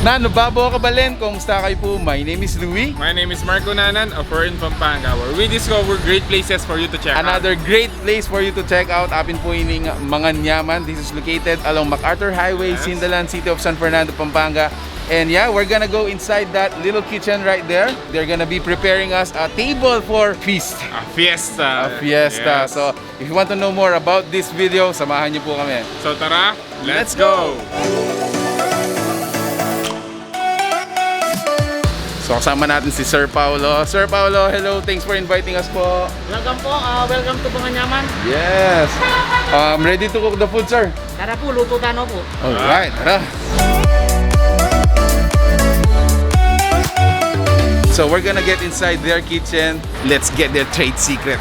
Nano Babo Kabalen, kumusta kayo po? My name is Louie. My name is ManganYaman, in Pampanga, where we discover great places for you to check out. Another great place for you to check out. Apin po ining ManganYaman. This is located along MacArthur Highway, Yes. Sindalan, city of San Fernando, Pampanga. And yeah, we're gonna go inside that little kitchen right there. They're gonna be preparing us a table for feast. A fiesta. A fiesta. Yes. So, if you want to know more about this video, samahan niyo po kami. So tara, let's go! So, kasama natin si Sir Paulo. Sir Paulo, hello. Thanks for inviting us po. Welcome po, welcome to ManganYaman. Yes. Ready to cook the food, sir? Tara po, luto tano po. Alright, tara. So we're gonna get inside their kitchen. Let's get their trade secret.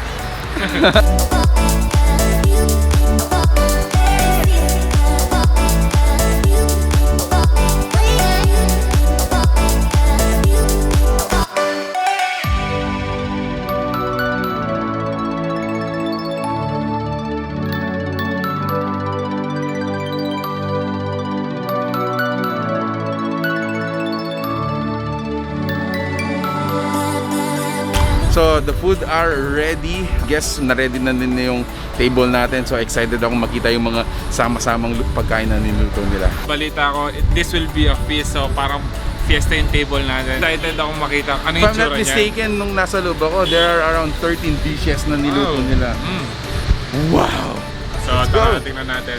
So the food are ready. Guess na-ready na din yung table natin. So excited ako makita yung mga sama-samang pagkain na niluto nila. Balita ko, this will be a feast, so parang fiesta yung table natin. Excited ako makita ano If yung I'm tsura not niya. mistaken, nung nasa loob ako, there are around 13 dishes na niluto nila. Wow! So tara, tingnan natin.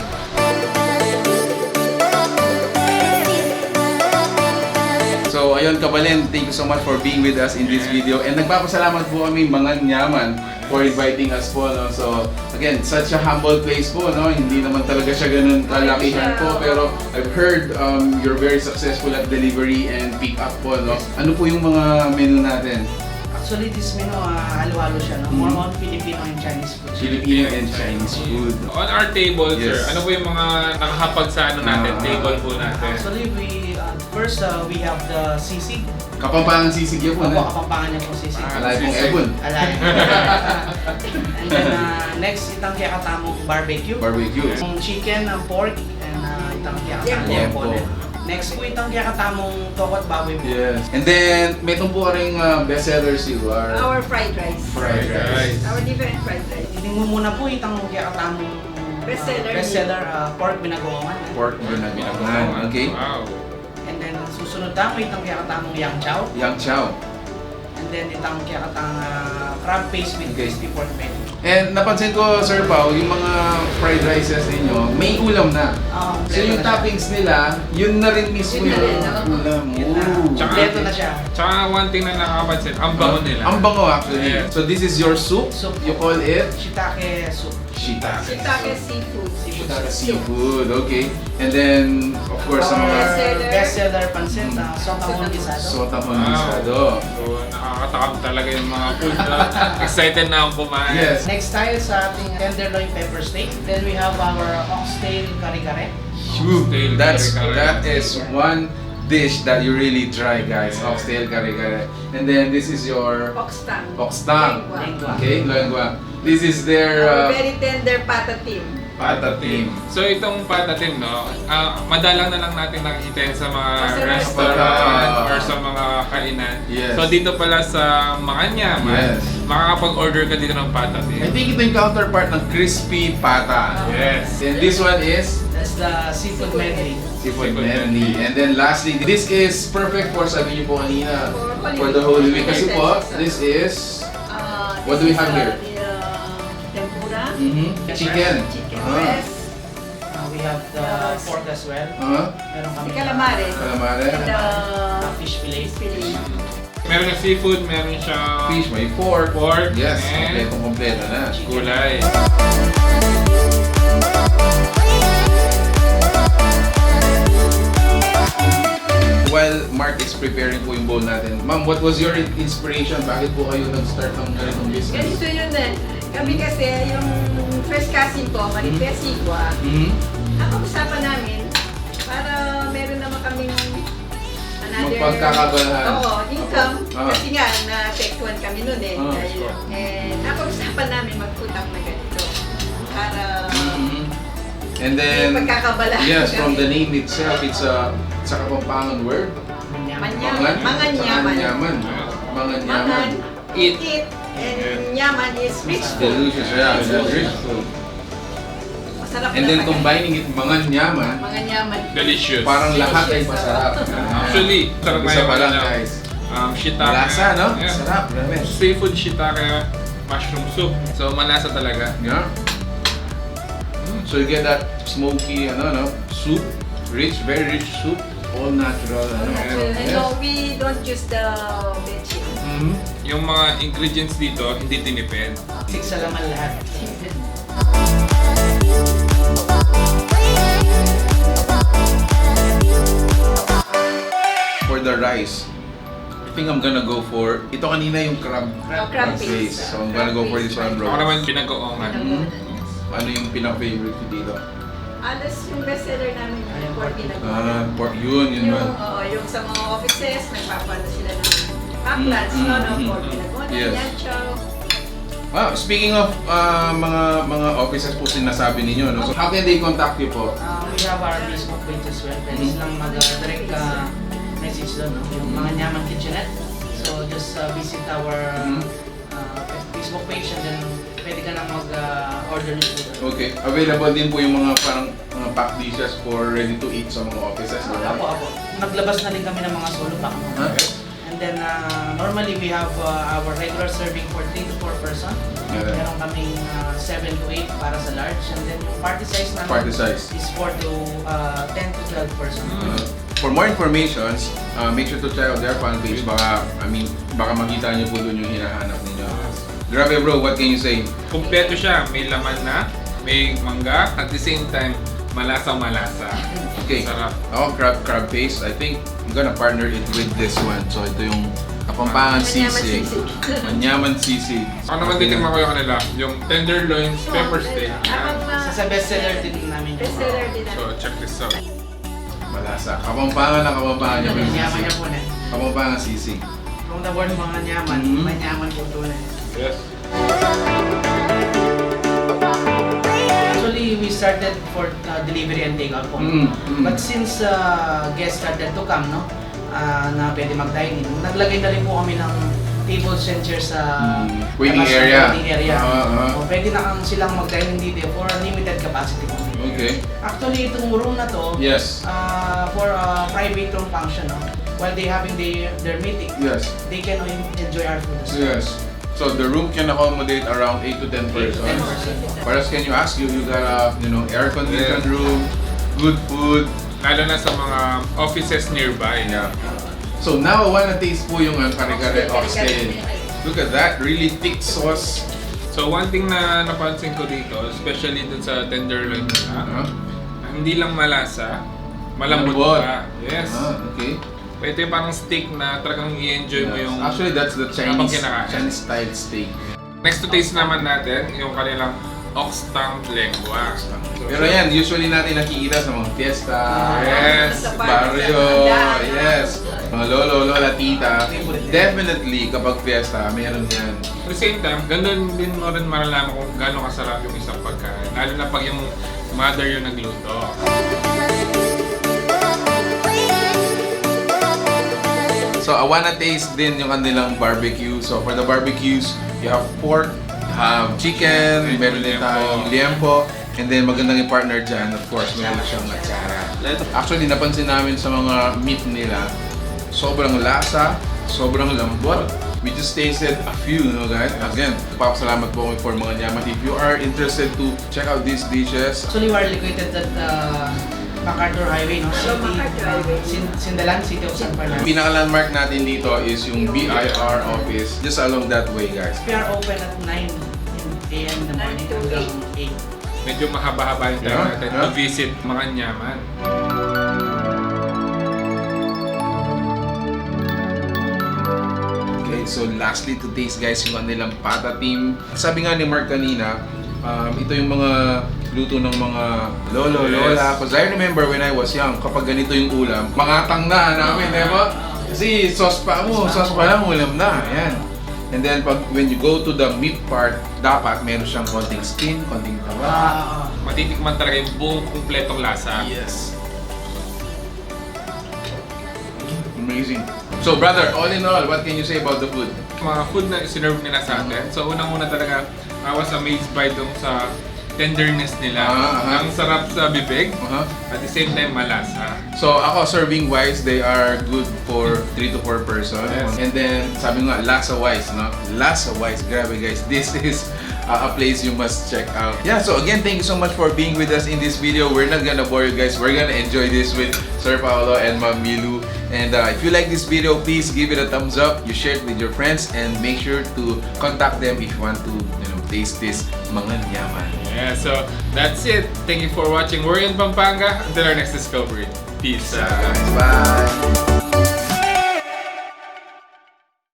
So ayun Kabalen, thank you so much for being with us in this video. And nagpapasalamat po kami ManganYaman for inviting us po. No? So again, such a humble place po. No? Hindi naman talaga siya ganun kalakihan po. Pero I've heard you're very successful at delivery and pick up po. No? Ano po yung mga menu natin? Actually, this menu, halo-halo siya, no? More on Filipino and Chinese food. Filipino and Chinese food. On our table, Yes. sir, ano po yung mga nakahapag sa ano natin, table po natin? Actually, first, we have the sisig. Kapampangan sisig yun po. Opo, No? kapampangan niya po sisig. Alay pong ebon. Alay. And then, next, itang kaya katamong barbecue. Barbecue. Yung chicken, pork, and itang kaya katamong Yempo. component. Next po itang kaya katamong toko at baboy po. Yes. And then, meron po rin bestsellers you are Our fried rice. fried rice. Our different fried rice. Hindi mo muna po itang kaya katamong Bestseller. pork binagoongan. Pork binagoongan. Okay. Wow. And then susunod tamo itang kaya katamong yang chow. Yang chow. And then itang kaya katang crab paste with Okay. crispy pork belly. And napansin ko, Sir Pao, yung mga fried rices ninyo, may ulam na. So yung toppings nila, yun na rin mismo Yun na rin, yung ulam. Ooh. Kompleto na siya. Tsaka one thing na nakakapansin, ang bango nila. Ang bango actually. Yeah. So this is your soup. Soup. You call it? Shiitake soup. Shiitake. Shiitake seafood. Shiitake seafood. Okay. And then, of course, sa mga Bestseller pancit, sotahon gisado. sotahon Wow. gisado. So nakakatakam talaga yung mga food na excited na akong kumain. Yes. Next tayo sa ating tenderloin pepper steak. Then we have our oxtail kare-kare. Phew, that Kare-kare. is one dish that you really try, guys. Oxtail kare-kare. And then this is your Oxtang. oxtang. Lengua. Okay, lengua. This is their Our very tender patatim. patatim. So itong patatim, no, madalang na lang natin nakikita yan sa mga Sa restaurant restaurant. or sa mga kainan. Yes. So dito pala sa ManganYaman, Yes. makakapag-order ka dito ng patatim. I think ito yung counterpart ng crispy pata. Yes. And this one is That's the seafood medley. seafood medley. And then lastly, this is perfect for, sabi niyo po kanina, for the Holy Week. Kasi po, this is what do we have here? Tempura. Chicken. Chicken Ah. breast. We have the pork as well. Meron kami Calamari. Calamari. And fish fillet. filet. Meron yung seafood, meron siya Fish, may pork. pork, Yes, and kompleto na. gulay. While Mark is preparing po yung bowl natin, ma'am, what was your inspiration? Bakit po kayo nag-start ng ganitong business? Ganito yun eh. Kami kasi, yung first cousin ko, Maripes Sigua, napag-usapan namin para meron naman kaming Magpagkakabalahan. Oo, income. Ah. Kasi nga, na-tech-1 kami noon eh. Ah, Dahil, napag-usapan namin mag-utang na ganito. Para And then, May pagkakabala. yes, from the name itself, it's a Kapampangan word. ManYaman. ManganYaman. ManganYaman. Eat. And yaman is rich food. Delicious, yeah. It's rich food. Masarap And na then talaga. combining it, ManganYaman, ManganYaman. Delicious. parang lahat ay masarap. Actually, sarap Isa pa lang, ano, guys. shiitake. Malasa, no? Yeah. Sarap, grabe. Seafood shiitake mushroom soup. So, malasa talaga. Yeah. So you get that smoky, soup, very rich soup, all natural. And no, we don't use the veggie. Mhm. Yung mga ingredients dito, hindi tinipid. Six sa laman lahat. For the rice, I think I'm gonna go for, ito kanina yung crab Crab paste. paste. So I'm gonna go for this one, bro. Ako naman pinag-oongan. Ano yung pinaka-favorite ko dito? Alas yung bestseller namin yung pork pinag Pork, yun man. yung sa mga offices, nagpapalo sila ng pack-lunch, pork pinag Yes. yancho. Speaking of mga offices po sinasabi ninyo, no? So how can they contact you po? We have our Facebook page as well. Pwede silang mag-direct message doon, no? Yung ManganYaman Kitchenette. So just visit our Facebook page and then pwede ka nang mag-order ng food. Okay. Available din po yung mga parang mga pack dishes for ready to eat sa mga offices. Apo. Naglabas na din kami ng mga solo pack. No? And then normally we have our regular serving for 3 to 4 person. Yeah. Meron kaming 7 to 8 para sa large. And then yung party size namin Party size. is 4 to 10 to 12 person. For more information, make sure to check out their fan page. Baka makita niyo po doon yung hinahanap ninyo. Grabe bro, what can you say? Kumpleto siya. May laman na, may mangga, at the same time, malasa-malasa. Okay. Sarap. Ako, crab paste. I think I'm gonna partner it with this one. So ito yung Kapampangan sisig. ManYaman sisig. Ako naman titigman ko yung kanila. Yung tenderloins, pepper steak. Sa bestseller din namin. Bestseller din namin. So, check this out. Malasa. Kapampangan na Kapampangan yung ManYaman niya sisig. po na. Kapampangan sisig. From the word ManganYaman, ManYaman po ito na. Yes. Actually, we started for delivery and take out po. But since guests started to come, no, na pwede mag-dine in, naglagay na rin po kami ng tables and chairs sa Waiting labas ng area. waiting area. Oo. So, pwede na silang mag-dine in dito for limited capacity po. Okay. Actually, itong room na to, Yes. for a private room function, no, while they having their meeting, Yes. they can enjoy our food as well. Yes. So the room can accommodate around 8 to 10 persons. 10%. Whereas can you ask you got a air conditioned room, good food. Lalo na sa mga offices nearby. Yeah. So now I wanna taste po yung kare-kare oxtail. Look at that, really thick sauce. So, one thing na napansin ko dito, especially dun sa tenderloin nila, hindi lang malasa, malambot Malambot. pa. Yes. Okay. Ito yung parang steak na talagang i-enjoy mo yung... Actually, that's the habang Chinese kinakain. style steak. Next to taste naman natin, yung kanilang ox tongue lengua. Pero yan, usually natin nakikita sa mga fiesta, Yes, sa barrio, sa yes, mga lolo, lola, tita. Definitely, kapag fiesta, meron yan. At the same time, gandun din mo rin maralaman kung gaano kasarap yung isang pagkain. Lalo na pag yung mother yung nagluto. So, I wanna taste din yung kanilang barbecue. So, for the barbecues, you have pork, you have chicken, meron din tayong liempo, and then magandang i-partner dyan, of course, meron siyang atsara. Actually, napansin namin sa mga meat nila, sobrang lasa, sobrang lambot. We just tasted a few, guys. Again, papasalamat po kami for ManganYaman. If you are interested to check out these dishes, Actually, we're located at MacArthur Highway, no? So, MacArthur Highway. Sindalan, City of San Fernando. pinaka-landmark natin dito is yung BIR office, just along that way, guys. We are open at 9 a.m. in the morning 9 to hanggang 8. Medyo mahaba-haba yung time Yeah, natin yeah. to visit ManganYaman. Okay, so lastly to taste guys yung kanilang pata team. Sabi nga ni Mark kanina, ito yung mga luto ng mga lolo, Yes. lola. Because I remember when I was young, kapag ganito yung ulam, mangatang na namin, di ba? Kasi sauce pa lang, ulam na. Ayan. And then when you go to the meat part, dapat meron siyang konting skin, konting taba. Matitikman talaga yung buong kumpletong lasa. Yes. Amazing. So brother, all in all, what can you say about the food? Mga food na sinerve nila sa atin. So unang-una talaga, I was amazed by dong sa tenderness nila. Ang sarap sa bibig, at the same time malasa. So ako, serving wise, they are good for 3 to 4 person. Yes. And then sabi nga, lasa wise, no? Lasa wise, grabe guys, this is a place you must check out. Yeah, so again, thank you so much for being with us in this video. We're not gonna bore you guys. We're gonna enjoy this with Sir Paolo and Ma'am Milu. And if you like this video, please give it a thumbs up. You share it with your friends and make sure to contact them if you want to, taste this ManganYaman. Yeah, so that's it. Thank you for watching. We're in Pampanga. Until our next discovery. Peace. Guys, bye.